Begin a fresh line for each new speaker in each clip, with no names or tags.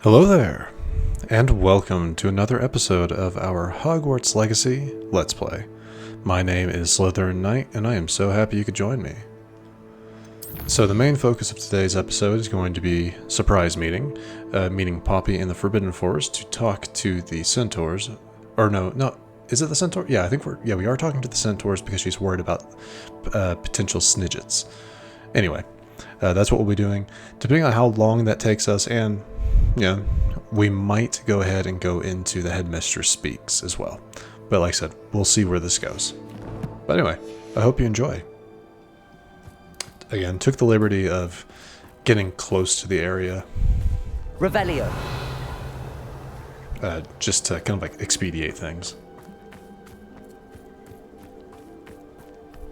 Hello there, and welcome to another episode of our Hogwarts Legacy Let's Play. My name is Slytherin Knight, and I am so happy you could join me. So the main focus of today's episode is going to be surprise meeting, meeting Poppy in the Forbidden Forest to talk to the centaurs, or no, is it the centaur? Yeah, I think we are talking to the centaurs because she's worried about potential snidgets. Anyway, that's what we'll be doing. Depending on how long that takes us, and yeah, we might go ahead and go into the Headmistress Speaks as well. But like I said, we'll see where this goes. But anyway, I hope you enjoy. Again, took the liberty of getting close to the area.
Revelio.
Just to kind of like expedite things.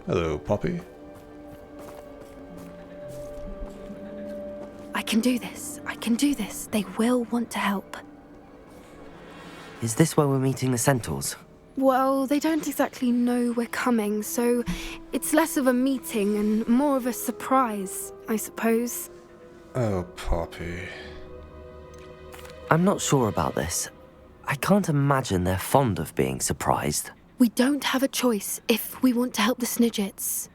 Hello, Poppy.
I can do this. I can do this. They will want to help.
Is this where we're meeting the centaurs?
Well, they don't exactly know we're coming, so it's less of a meeting and more of a surprise, I suppose.
Oh, Poppy.
I'm not sure about this. I can't imagine they're fond of being surprised.
We don't have a choice if we want to help the Snidgets.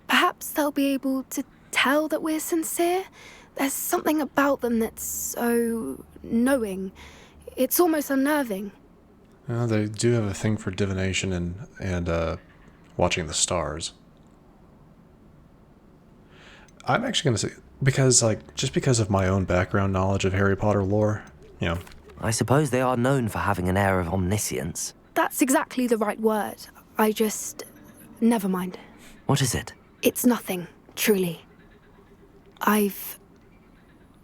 Perhaps they'll be able to tell that we're sincere. There's something about them that's so knowing. It's almost unnerving.
They do have a thing for divination and watching the stars. I'm actually going to say, just because of my own background knowledge of Harry Potter lore,
I suppose they are known for having an air of omniscience.
That's exactly the right word. Never mind.
What is it?
It's nothing, truly.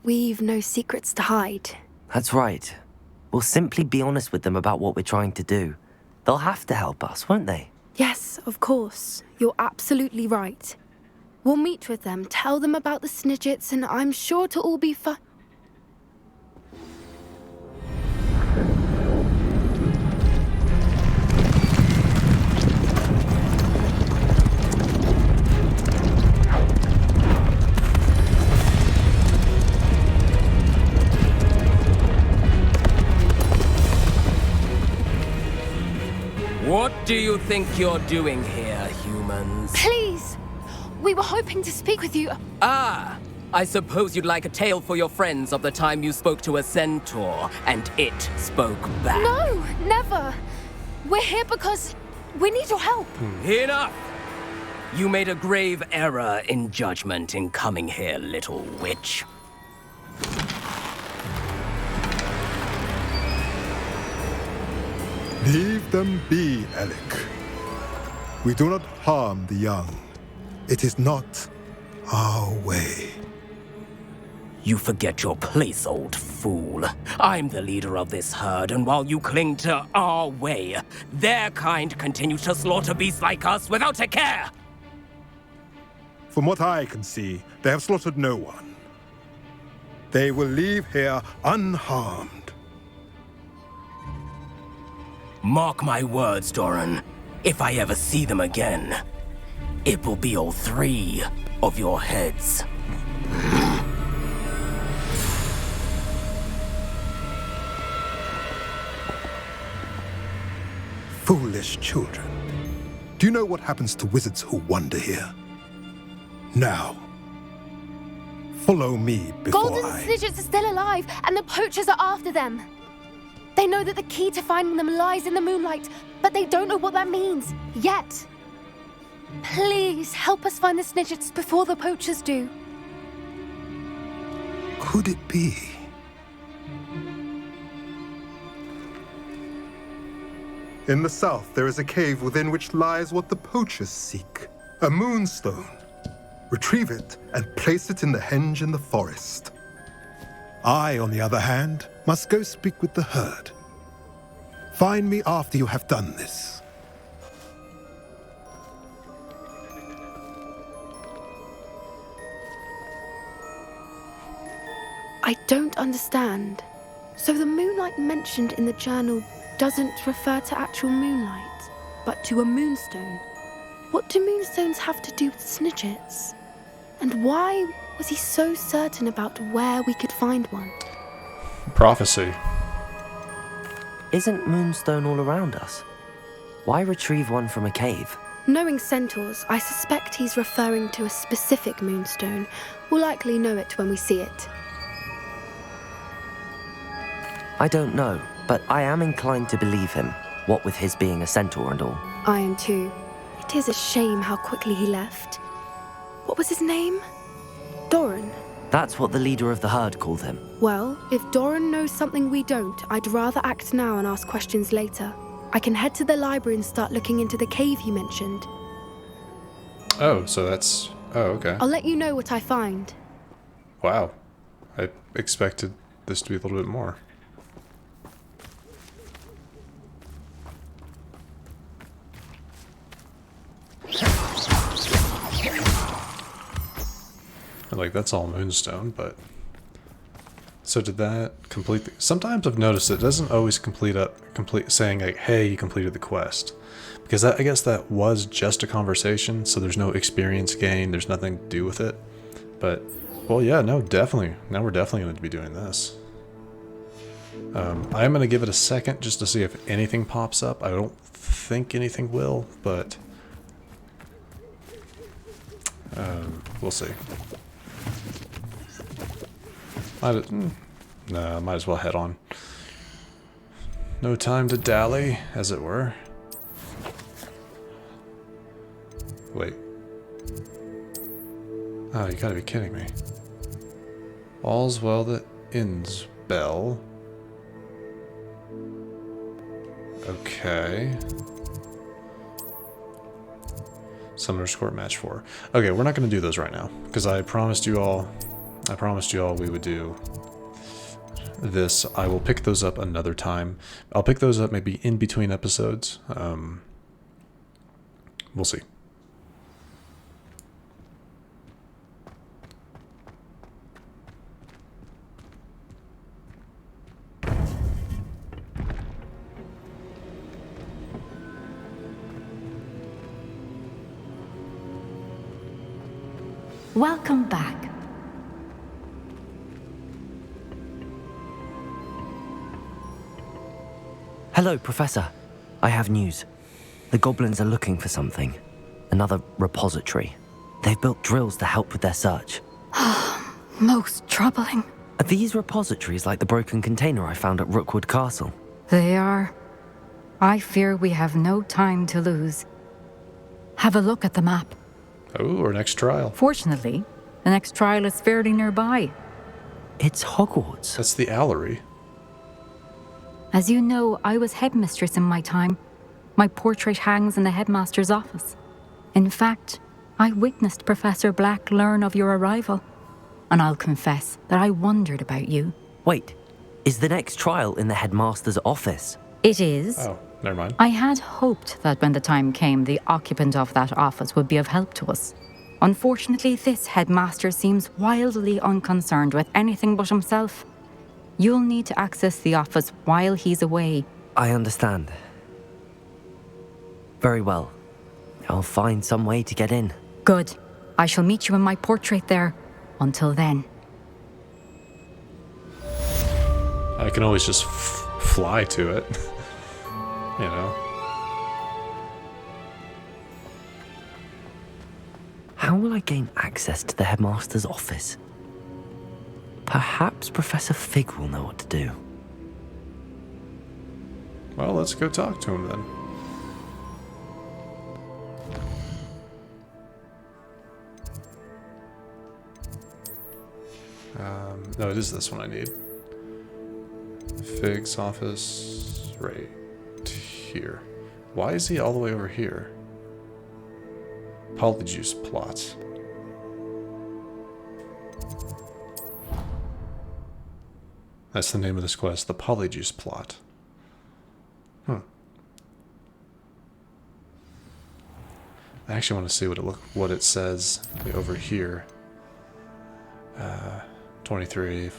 We've no secrets to hide.
That's right. We'll simply be honest with them about what we're trying to do. They'll have to help us, won't they?
Yes, of course. You're absolutely right. We'll meet with them, tell them about the Snidgets, and I'm sure it'll all be fun.
What do you think you're doing here, humans?
Please! We were hoping to speak with you.
Ah! I suppose you'd like a tale for your friends of the time you spoke to a centaur, and it spoke back.
No, never. We're here because we need your help.
Enough! You made a grave error in judgment in coming here, little witch.
Leave them be, Alec. We do not harm the young. It is not our way.
You forget your place, old fool. I'm the leader of this herd, and while you cling to our way, their kind continue to slaughter beasts like us without a care!
From what I can see, they have slaughtered no one. They will leave here unharmed.
Mark my words, Doran. If I ever see them again, it will be all three of your heads.
Foolish children. Do you know what happens to wizards who wander here? Now, follow me before
Golden
I...
Snidgets are still alive, and the poachers are after them. They know that the key to finding them lies in the moonlight, but they don't know what that means, yet. Please, help us find the Snidgets before the poachers do.
Could it be? In the south, there is a cave within which lies what the poachers seek. A moonstone. Retrieve it and place it in the henge in the forest. I, on the other hand, must go speak with the herd. Find me after you have done this.
I don't understand. So the moonlight mentioned in the journal doesn't refer to actual moonlight, but to a moonstone. What do moonstones have to do with Snidgets? And why was he so certain about where we could find one?
Prophecy.
Isn't Moonstone all around us? Why retrieve one from a cave?
Knowing centaurs, I suspect he's referring to a specific moonstone. We'll likely know it when we see it.
I don't know, but I am inclined to believe him, what with his being a centaur and all.
I am too. It is a shame how quickly he left. What was his name? Doran.
That's what the leader of the herd called him.
Well, if Doran knows something we don't, I'd rather act now and ask questions later. I can head to the library and start looking into the cave he mentioned.
Oh, so that's... Oh, okay.
I'll let you know what I find.
Wow. I expected this to be a little bit more. Like, that's all Moonstone, but... So did that complete the... Sometimes I've noticed it doesn't always complete saying, like, hey, you completed the quest. Because I guess that was just a conversation, so there's no experience gain, there's nothing to do with it. But, well, yeah, no, definitely. Now we're definitely going to be doing this. I'm going to give it a second just to see if anything pops up. I don't think anything will, but... we'll see. Might as well head on. No time to dally, as it were. Wait. Oh, you gotta be kidding me. All's well that ends well. Okay. Summoner's Court match 4. Okay, we're not gonna do those right now, because I promised you all we would do this. I will pick those up another time. I'll pick those up maybe in between episodes. We'll see.
Welcome back.
Hello, Professor. I have news. The goblins are looking for something. Another repository. They've built drills to help with their search.
Most troubling.
Are these repositories like the broken container I found at Rookwood Castle?
They are. I fear we have no time to lose. Have a look at the map.
Oh, our next trial.
Fortunately, the next trial is fairly nearby.
It's Hogwarts.
That's the Allery.
As you know, I was headmistress in my time. My portrait hangs in the headmaster's office. In fact, I witnessed Professor Black learn of your arrival. And I'll confess that I wondered about you.
Wait, is the next trial in the headmaster's office?
It is.
Oh, never mind.
I had hoped that when the time came, the occupant of that office would be of help to us. Unfortunately, this headmaster seems wildly unconcerned with anything but himself. You'll need to access the office while he's away.
I understand. Very well. I'll find some way to get in.
Good. I shall meet you in my portrait there. Until then.
I can always just fly to it. You know.
How will I gain access to the headmaster's office? Perhaps Professor Fig will know what to do.
Well, let's go talk to him then. No, it is this one I need. Fig's office, right here. Why is he all the way over here? Polyjuice plot. That's the name of this quest, the Polyjuice plot. I actually want to see what it says over here. 23.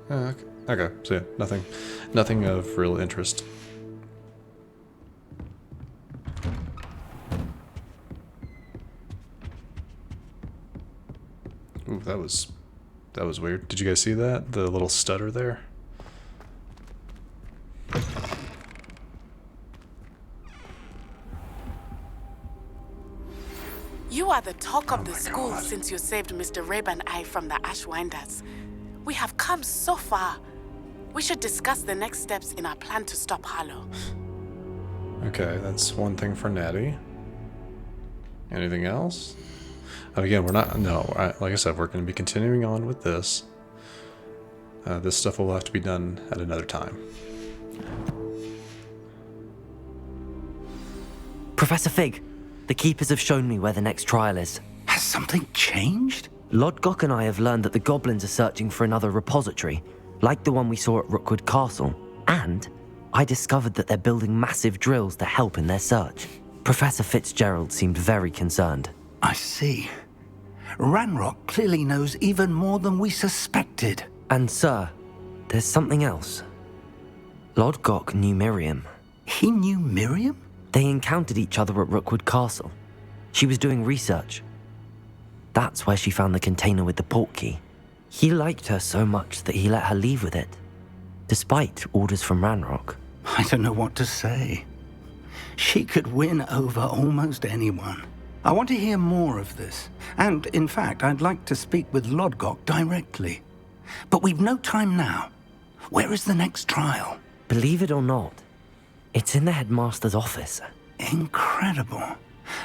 Okay, so yeah, nothing of real interest. Ooh, that was weird. Did you guys see that? The little stutter there?
You are the talk of the school since you saved Mr. Rabe and I from the Ashwinders. We have come so far. We should discuss the next steps in our plan to stop Harlow.
Okay, that's one thing for Natty. Anything else? Again, we're not... No, like I said, we're going to be continuing on with this. This stuff will have to be done at another time.
Professor Fig, the Keepers have shown me where the next trial is.
Has something changed?
Lodgok and I have learned that the goblins are searching for another repository, like the one we saw at Rookwood Castle. And I discovered that they're building massive drills to help in their search. Professor Fitzgerald seemed very concerned.
I see. Ranrock clearly knows even more than we suspected.
And sir, there's something else. Lodgok knew Miriam.
He knew Miriam?
They encountered each other at Rookwood Castle. She was doing research. That's where she found the container with the portkey. He liked her so much that he let her leave with it, despite orders from Ranrock.
I don't know what to say. She could win over almost anyone. I want to hear more of this. And, in fact, I'd like to speak with Lodgok directly. But we've no time now. Where is the next trial?
Believe it or not, it's in the headmaster's office.
Incredible.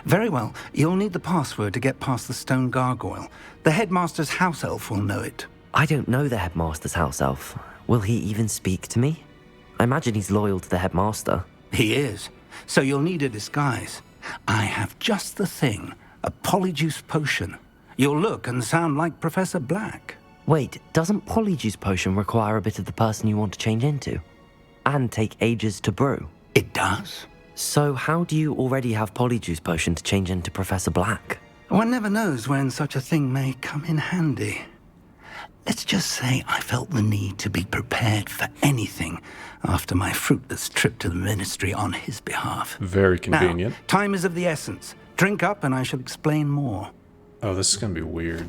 Very well. You'll need the password to get past the stone gargoyle. The headmaster's house elf will know it.
I don't know the headmaster's house elf. Will he even speak to me? I imagine he's loyal to the headmaster.
He is. So you'll need a disguise. I have just the thing. A polyjuice potion. You'll look and sound like Professor Black.
Wait, doesn't Polyjuice Potion require a bit of the person you want to change into? And take ages to brew?
It does.
So how do you already have Polyjuice Potion to change into Professor Black?
One never knows when such a thing may come in handy. Let's just say I felt the need to be prepared for anything after my fruitless trip to the ministry on his behalf.
Very convenient.
Now, time is of the essence. Drink up and I shall explain more.
Oh, this is going to be weird.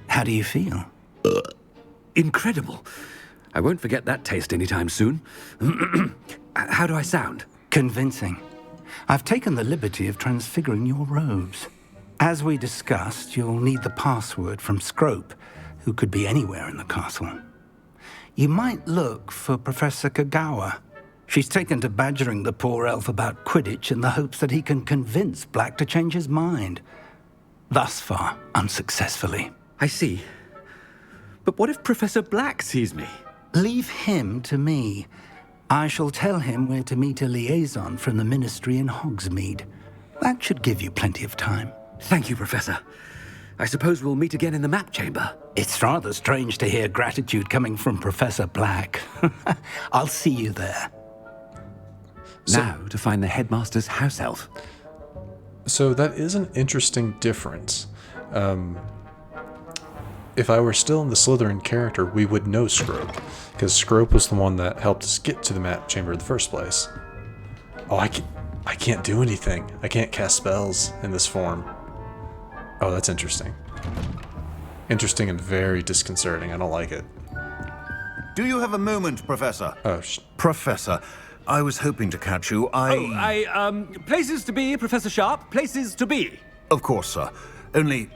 How do you feel?
Incredible. I won't forget that taste anytime soon. How do I sound?
Convincing. I've taken the liberty of transfiguring your robes. As we discussed, you'll need the password from Scrope, who could be anywhere in the castle. You might look for Professor Kagawa. She's taken to badgering the poor elf about Quidditch in the hopes that he can convince Black to change his mind. Thus far, unsuccessfully.
I see. But what if Professor Black sees me?
Leave him to me. I shall tell him where to meet a liaison from the ministry in Hogsmeade. That should give you plenty of time.
Thank you, Professor. I suppose we'll meet again in the map chamber.
It's rather strange to hear gratitude coming from Professor Black. I'll see you there.
Now to find the headmaster's house elf.
So that is an interesting difference. If I were still in the Slytherin character, we would know Scrope, because Scrope was the one that helped us get to the map chamber in the first place. Oh, I can't do anything. I can't cast spells in this form. Oh, that's interesting. Interesting and very disconcerting. I don't like it.
Do you have a moment, Professor?
Oh,
Professor, I was hoping to catch you.
Places to be, Professor Sharp. Places to be.
Of course, sir. Only...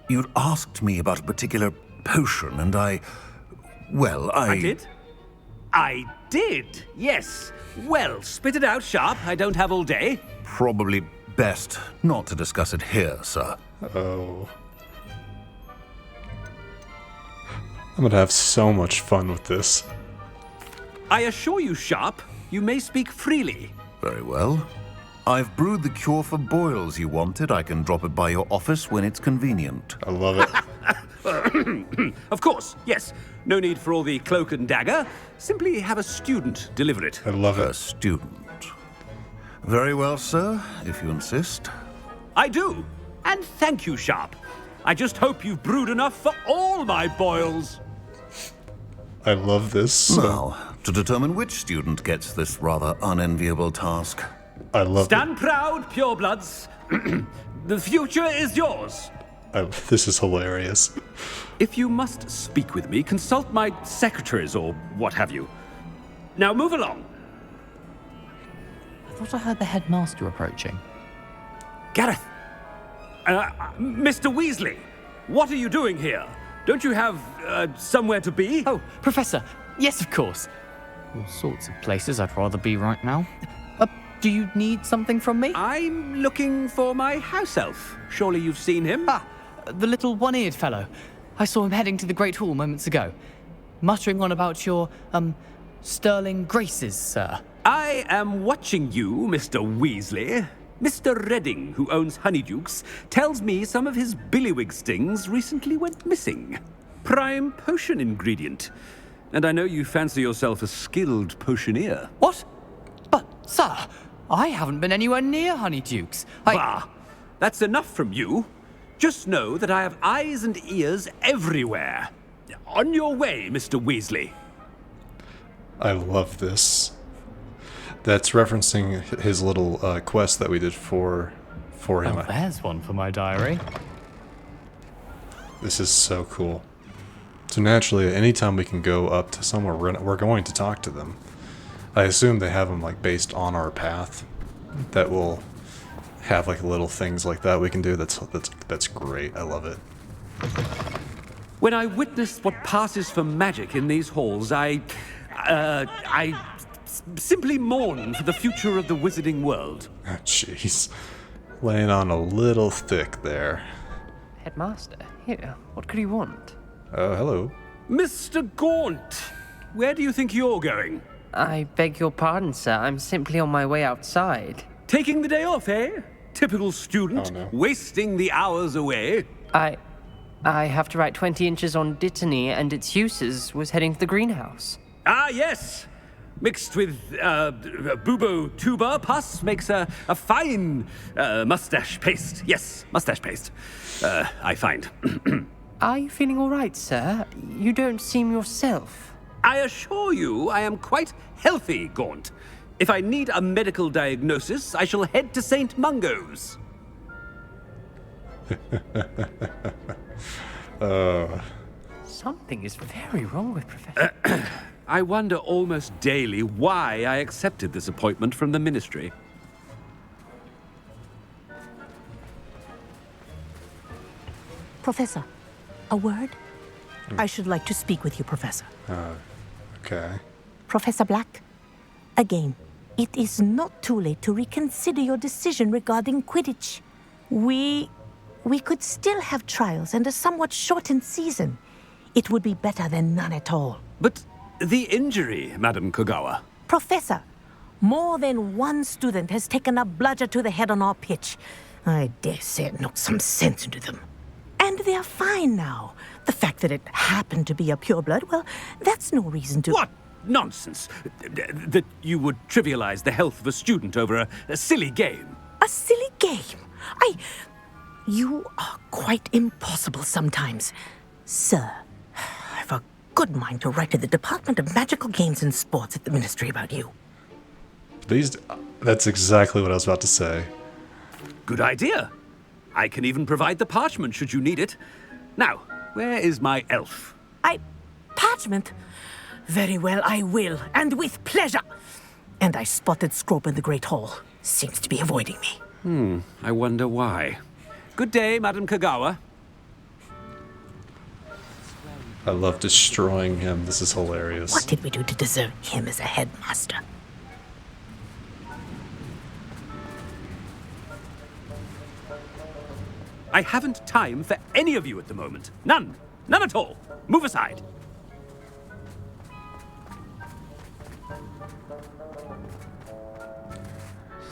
You'd asked me about a particular potion, and I
did? I did, yes. Well, spit it out, Sharp. I don't have all day.
Probably best not to discuss it here, sir.
Oh. I'm gonna have so much fun with this.
I assure you, Sharp, you may speak freely.
Very well. I've brewed the cure for boils you wanted. I can drop it by your office when it's convenient.
I love it.
Of course, yes. No need for all the cloak and dagger. Simply have a student deliver it.
I love it.
A student. Very well, sir, if you insist.
I do. And thank you, Sharp. I just hope you've brewed enough for all my boils.
I love this.
Now, to determine which student gets this rather unenviable task.
I love
Stand proud, purebloods. The future is yours.
This is hilarious.
If you must speak with me, consult my secretaries or what have you. Now move along.
I thought I heard the headmaster approaching.
Gareth! Mr. Weasley, what are you doing here? Don't you have somewhere to be?
Oh, Professor, yes, of course. All sorts of places I'd rather be right now. Do you need something from me?
I'm looking for my house elf. Surely you've seen him?
Ah, the little one-eared fellow. I saw him heading to the Great Hall moments ago, muttering on about your, sterling graces, sir.
I am watching you, Mr. Weasley. Mr. Redding, who owns Honeydukes, tells me some of his billywig stings recently went missing. Prime potion ingredient. And I know you fancy yourself a skilled potioneer.
What? But, sir, I haven't been anywhere near Honeydukes.
Bah! That's enough from you. Just know that I have eyes and ears everywhere. On your way, Mr. Weasley.
I love this. That's referencing his little quest that we did for him.
Oh, there's one for my diary.
This is so cool. So naturally, anytime we can go up to somewhere, we're going to talk to them. I assume they have them like based on our path. That will have like little things like that we can do. That's great. I love it.
When I witness what passes for magic in these halls, I simply mourn for the future of the wizarding world.
Jeez. Laying on a little thick there.
Headmaster, here, what could you want?
Oh, hello.
Mr. Gaunt, where do you think you're going?
I beg your pardon, sir. I'm simply on my way outside.
Taking the day off, eh? Typical student,
Oh, no.
wasting the hours away.
I have to write 20 inches on Dittany and its uses. Was heading to the greenhouse.
Ah, yes. Mixed with bubo tuber pus makes a fine mustache paste. Yes, mustache paste. I find.
Are you feeling all right, sir? You don't seem yourself.
I assure you I am quite healthy, Gaunt. If I need a medical diagnosis, I shall head to St. Mungo's.
Something is very wrong with Professor.
I wonder almost daily why I accepted this appointment from the Ministry.
Professor, a word? I should like to speak with you, Professor.
Okay.
Professor Black, again, it is not too late to reconsider your decision regarding Quidditch. We could still have trials and a somewhat shortened season. It would be better than none at all.
But the injury, Madam Kogawa.
Professor, more than one student has taken a bludger to the head on our pitch. I dare say it knocked some sense into them. And they're fine now. The fact that it happened to be a pureblood, well, that's no reason to...
What nonsense! That you would trivialize the health of a student over a silly game.
A silly game? You are quite impossible sometimes. Sir, I've a good mind to write to the Department of Magical Games and Sports at the Ministry about you.
That's exactly what I was about to say.
Good idea. I can even provide the parchment should you need it. Now, where is my elf?
Parchment? Very well, I will, and with pleasure. And I spotted Scrope in the Great Hall. Seems to be avoiding me.
I wonder why. Good day, Madam Kogawa.
I love destroying him. This is hilarious.
What did we do to deserve him as a headmaster?
I haven't time for any of you at the moment. None. None at all. Move aside.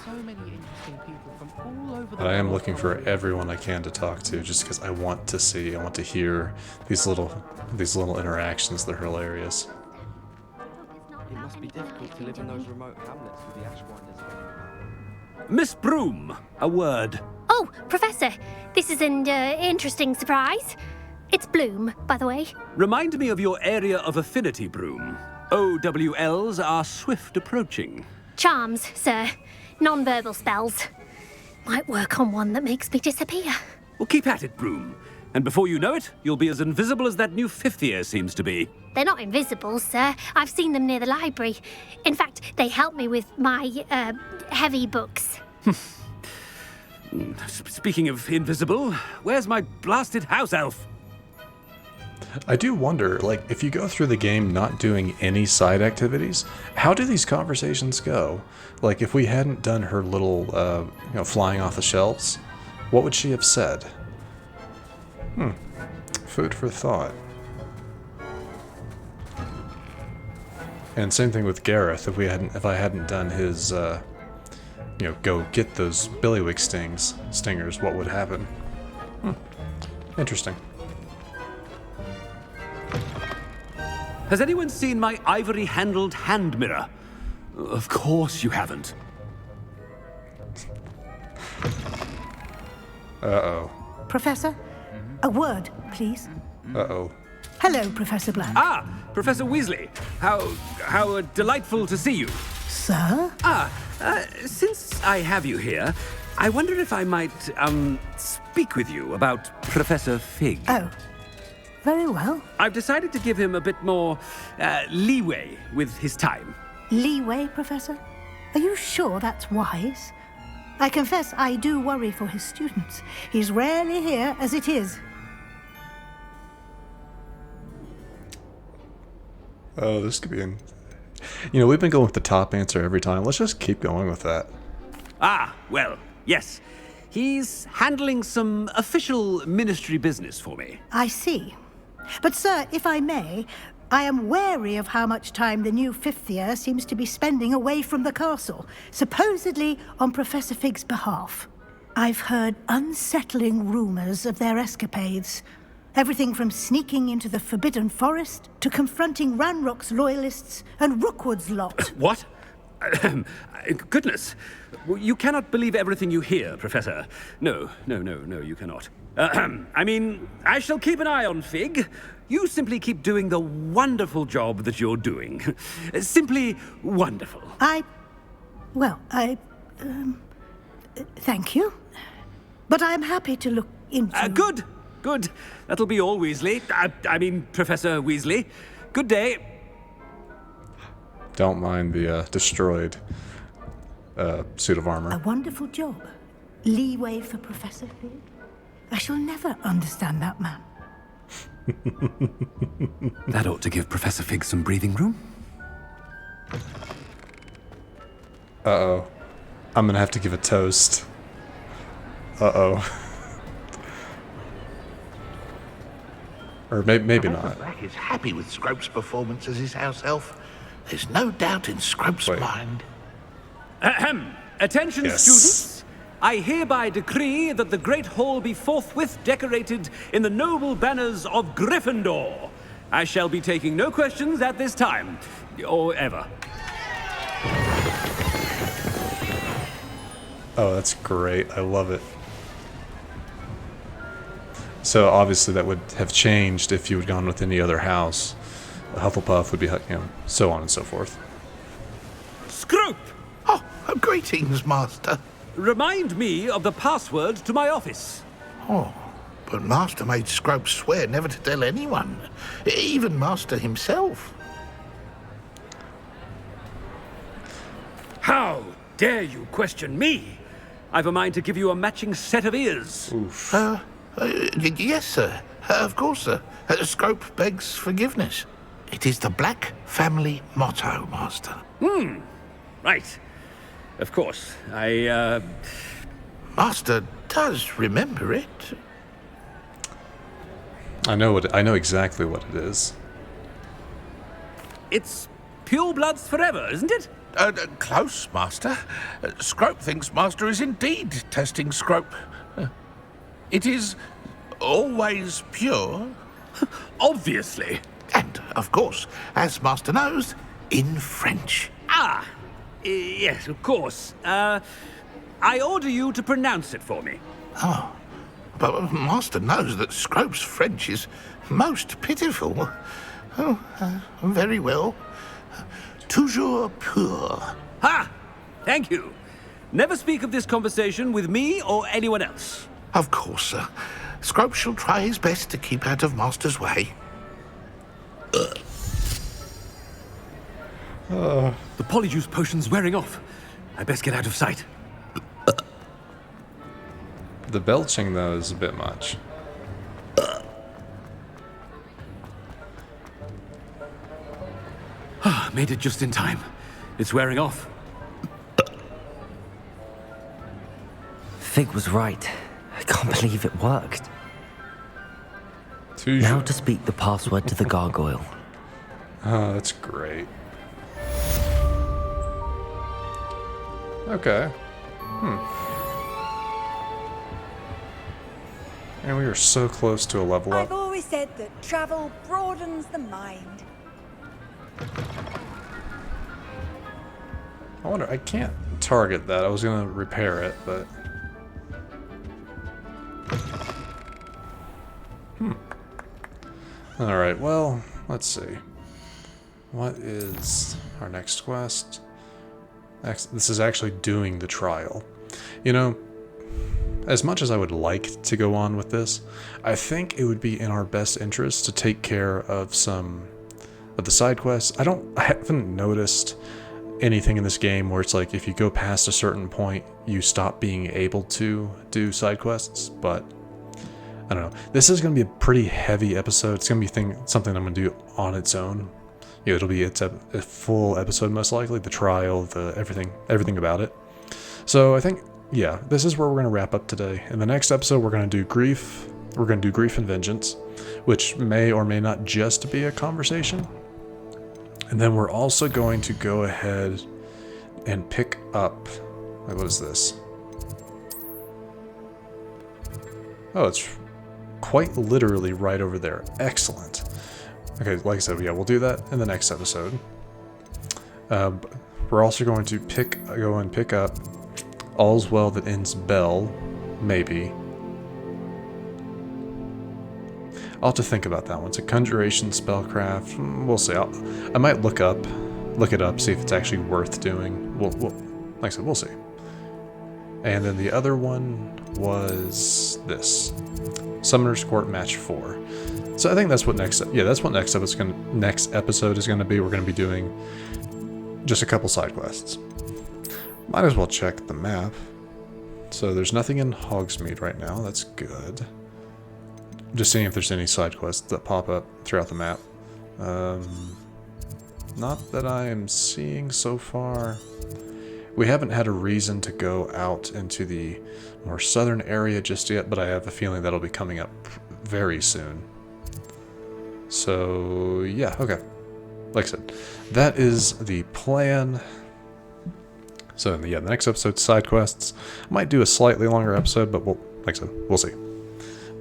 So many interesting people from all over the
But I am
world.
looking for everyone I can to talk to, just because I want to hear these little interactions. They're hilarious.
It must be difficult to live in those remote hamlets with the Ashwinders.
Miss Broom, a word.
Oh, Professor, this is an interesting surprise. It's Bloom, by the way.
Remind me of your area of affinity, Broom. OWLs are swift approaching.
Charms, sir. Non-verbal spells. Might work on one that makes me disappear.
Well, keep at it, Broom. And before you know it, you'll be as invisible as that new fifth year seems to be.
They're not invisible, sir. I've seen them near the library. In fact, they help me with my, heavy books.
Speaking of invisible, where's my blasted house elf?
I do wonder, like, if you go through the game not doing any side activities, how do these conversations go? Like, if we hadn't done her little, flying off the shelves, what would she have said? Food for thought. And same thing with Gareth. If I hadn't done his, go get those billywig stingers, what would happen? Interesting.
Has anyone seen my ivory-handled hand mirror? Of course you haven't.
Uh-oh.
Professor, a word, please.
Uh-oh.
Hello, Professor Black.
Ah, Professor Weasley. How delightful to see you.
Sir?
Since I have you here, I wonder if I might, speak with you about Professor Fig.
Oh, very well.
I've decided to give him a bit more, leeway with his time.
Leeway, Professor? Are you sure that's wise? I confess I do worry for his students. He's rarely here as it is.
Oh, this could be we've been going with the top answer every time. Let's just keep going with that.
Ah, well, yes. He's handling some official ministry business for me.
I see. But, sir, if I may, I am wary of how much time the new fifth year seems to be spending away from the castle, supposedly on Professor Fig's behalf. I've heard unsettling rumors of their escapades. Everything from sneaking into the Forbidden Forest to confronting Ranrock's loyalists and Rookwood's lot.
What? Goodness. You cannot believe everything you hear, Professor. No, you cannot. I mean, I shall keep an eye on Fig. You simply keep doing the wonderful job that you're doing. Simply wonderful.
Thank you. But I'm happy to look into...
Good. That'll be all, Weasley. Professor Weasley. Good day.
Don't mind the destroyed suit of armor.
A wonderful job. Leeway for Professor Fig. I shall never understand that man.
That ought to give Professor Fig some breathing room.
Uh-oh. I'm gonna have to give a toast. Uh-oh. Or maybe not.
Black is happy with Scrope's performance as his house elf. There's no doubt in Scrope's mind.
Attention,
yes.
Students. I hereby decree that the Great Hall be forthwith decorated in the noble banners of Gryffindor. I shall be taking no questions at this time, or ever.
Oh, that's great. I love it. So obviously that would have changed if you had gone with any other house. Hufflepuff would be, so on and so forth.
Scrope!
Oh, greetings, Master.
Remind me of the password to my office.
Oh, but Master made Scrope swear never to tell anyone, even Master himself.
How dare you question me? I've a mind to give you a matching set of ears.
Oof.
Yes, sir. Of course, sir. Scrope begs forgiveness. It is the Black family motto, Master.
Right. Of course.
Master does remember it.
I know exactly what it is.
It's pure bloods forever, isn't it?
Close, Master. Scrope thinks Master is indeed testing Scrope. It is always pure.
Obviously.
And, of course, as Master knows, in French.
Yes, of course. I order you to pronounce it for me.
Oh, but Master knows that Scrope's French is most pitiful. Oh, very well. Toujours pur.
Ha! Thank you. Never speak of this conversation with me or anyone else.
Of course, sir. Scrope shall try his best to keep out of Master's way.
The polyjuice potion's wearing off. I best get out of sight.
The belching, though, is a bit much.
Made it just in time. It's wearing off.
Fig was right. I can't believe it worked. Now to speak the password to the gargoyle.
Oh, that's great. Okay. And we are so close to a level
I've
up.
always said that travel broadens the mind.
I wonder, I can't target that. I was gonna repair it, but... Alright, well, let's see. What is our next quest? This is actually doing the trial. You know, as much as I would like to go on with this, I think it would be in our best interest to take care of some of the side quests. I haven't noticed anything in this game where it's like if you go past a certain point, you stop being able to do side quests, but I don't know. This is going to be a pretty heavy episode. It's going to be something I'm going to do on its own. You know, it'll be a full episode most likely, the trial, the everything about it. So I think, yeah, this is where we're going to wrap up today. In the next episode, we're going to do grief. We're going to do grief and vengeance, which may or may not just be a conversation. And then we're also going to go ahead and pick up, what is this? Oh, it's quite literally right over there. Excellent. Okay, like I said, yeah, we'll do that in the next episode. We're also going to go and pick up All's Well That Ends Bell, maybe. I'll have to think about that one. It's a conjuration spellcraft. We'll see. I might look it up, see if it's actually worth doing. We'll like I said, we'll see. And then the other one was this, Summoner's Court Match 4. So I think that's what next episode is going to be. We're going to be doing just a couple side quests. Might as well check the map. So there's nothing in Hogsmeade right now. That's good. Just seeing if there's any side quests that pop up throughout the map. Not that I am seeing so far. We haven't had a reason to go out into the more southern area just yet, but I have a feeling that'll be coming up very soon. So, yeah, okay. Like I said, that is the plan. So, yeah, the next episode, side quests. I might do a slightly longer episode, but like I said, we'll see.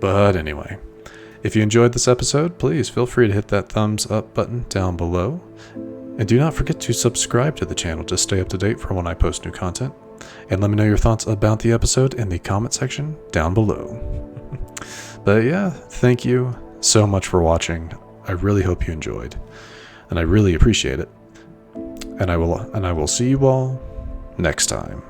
But anyway, if you enjoyed this episode, please feel free to hit that thumbs up button down below. And do not forget to subscribe to the channel to stay up to date for when I post new content. And let me know your thoughts about the episode in the comment section down below. But yeah, thank you so much for watching. I really hope you enjoyed. And I really appreciate it. And I will see you all next time.